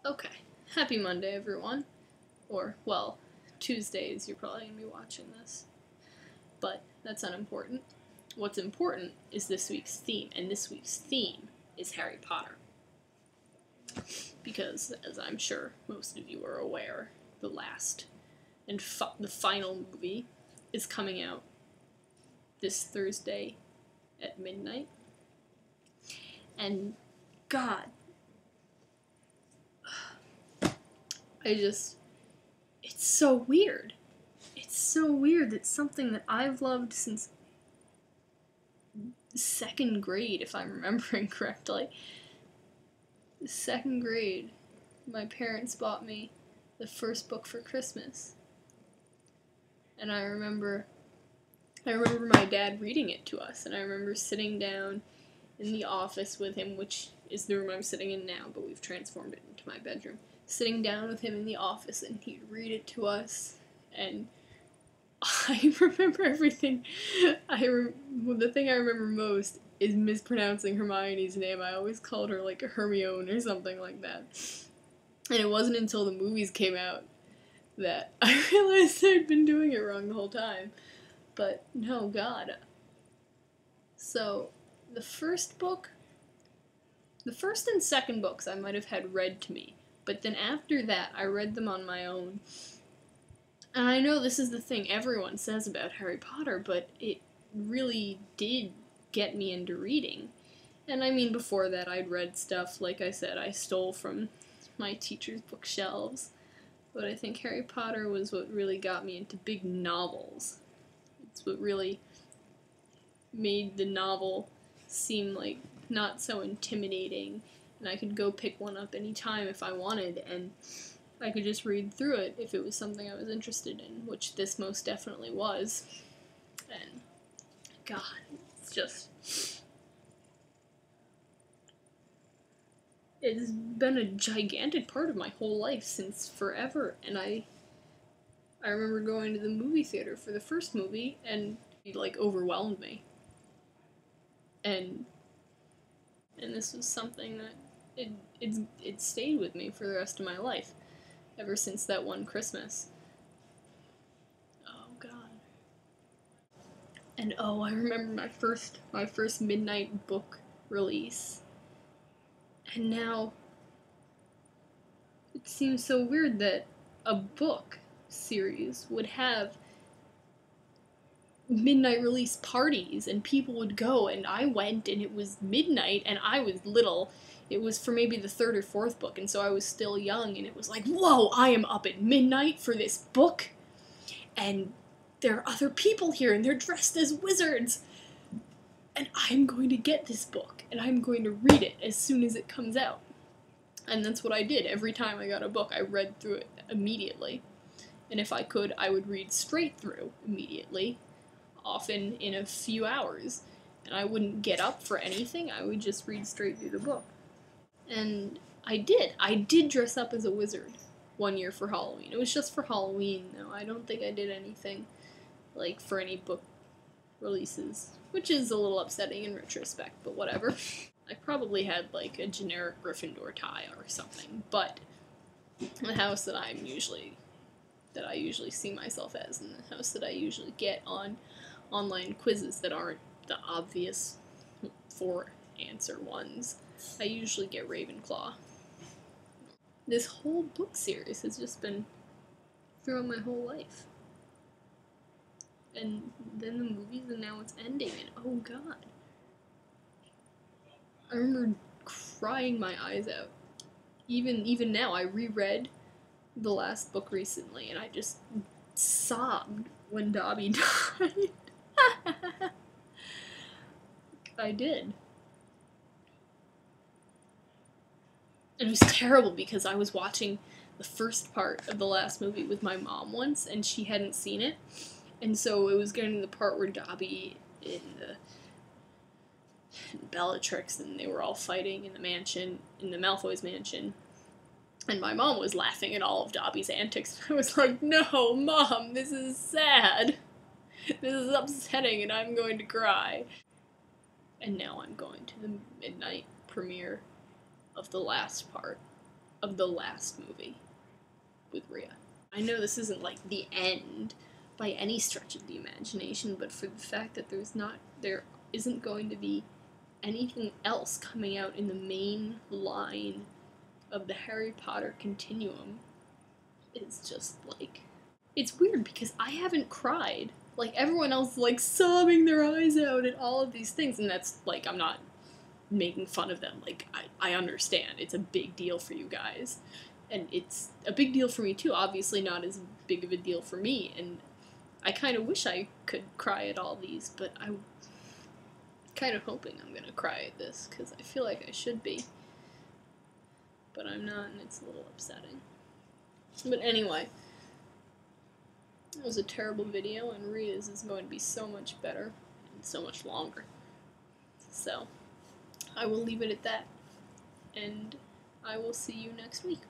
Okay, happy Monday, everyone. Or, well, Tuesdays, you're probably going to be watching this. But that's unimportant. What's important is this week's theme, and this week's theme is Harry Potter. Because, as I'm sure most of you are aware, the last and the final movie is coming out this Thursday at midnight. And, God, it's so weird. It's so weird that something that I've loved since second grade, if I'm remembering correctly. Second grade, my parents bought me the first book for Christmas. And I remember my dad reading it to us, and I remember sitting down in the office with him, which is the room I'm sitting in now, but we've transformed it into my bedroom. Sitting down with him in the office, and he'd read it to us, and I remember everything. The thing I remember most is mispronouncing Hermione's name. I always called her like Hermione or something like that. And it wasn't until the movies came out that I realized I'd been doing it wrong the whole time. But no, God. So, the first and second books I might have had read to me. But then after that, I read them on my own. And I know this is the thing everyone says about Harry Potter, but it really did get me into reading. And I mean, before that, I'd read stuff, like I said, I stole from my teacher's bookshelves. But I think Harry Potter was what really got me into big novels. It's what really made the novel seem like not so intimidating, and I could go pick one up anytime if I wanted, and I could just read through it if it was something I was interested in, which this most definitely was. And God, it's been a gigantic part of my whole life since forever, and I remember going to the movie theater for the first movie, and it overwhelmed me. And this was something that it stayed with me for the rest of my life, ever since that one Christmas. Oh God. And I remember my first midnight book release. And now it seems so weird that a book series would have midnight release parties and people would go, and I went, and it was midnight, and I was little. It was for maybe the third or fourth book, and so I was still young, and it was like, whoa, I am up at midnight for this book, and there are other people here, and they're dressed as wizards, and I'm going to get this book, and I'm going to read it as soon as it comes out. And that's what I did. Every time I got a book, I read through it immediately, and if I could, I would read straight through immediately, often in a few hours, and I wouldn't get up for anything. I would just read straight through the book. And I did dress up as a wizard one year for Halloween. It was just for Halloween, though. I don't think I did anything for any book releases, which is a little upsetting in retrospect, but whatever. I probably had a generic Gryffindor tie or something, but the house that I usually see myself as, and the house that I usually get on online quizzes that aren't the obvious 4-answer ones, I usually get Ravenclaw. This whole book series has just been throughout my whole life. And then the movies, and now it's ending, and oh God. I remember crying my eyes out. Even now, I reread the last book recently, and I just sobbed when Dobby died. I did. And it was terrible because I was watching the first part of the last movie with my mom once, and she hadn't seen it. And so it was getting to the part where Dobby and Bellatrix, and they were all fighting in the mansion, in the Malfoy's mansion. And my mom was laughing at all of Dobby's antics. I was like, no, Mom, this is sad. This is upsetting, and I'm going to cry. And now I'm going to the midnight premiere of the last part of the last movie with Rhea. I know this isn't like the end by any stretch of the imagination, but for the fact that there isn't going to be anything else coming out in the main line of the Harry Potter continuum is just like, it's weird because I haven't cried. Like, everyone else is like sobbing their eyes out at all of these things, and that's like, I'm not making fun of them. Like, I understand. It's a big deal for you guys. And it's a big deal for me too. Obviously not as big of a deal for me, and I kind of wish I could cry at all these, but I'm kind of hoping I'm gonna cry at this, because I feel like I should be. But I'm not, and it's a little upsetting. But anyway, it was a terrible video, and Rhea's is going to be so much better, and so much longer. So, I will leave it at that, and I will see you next week.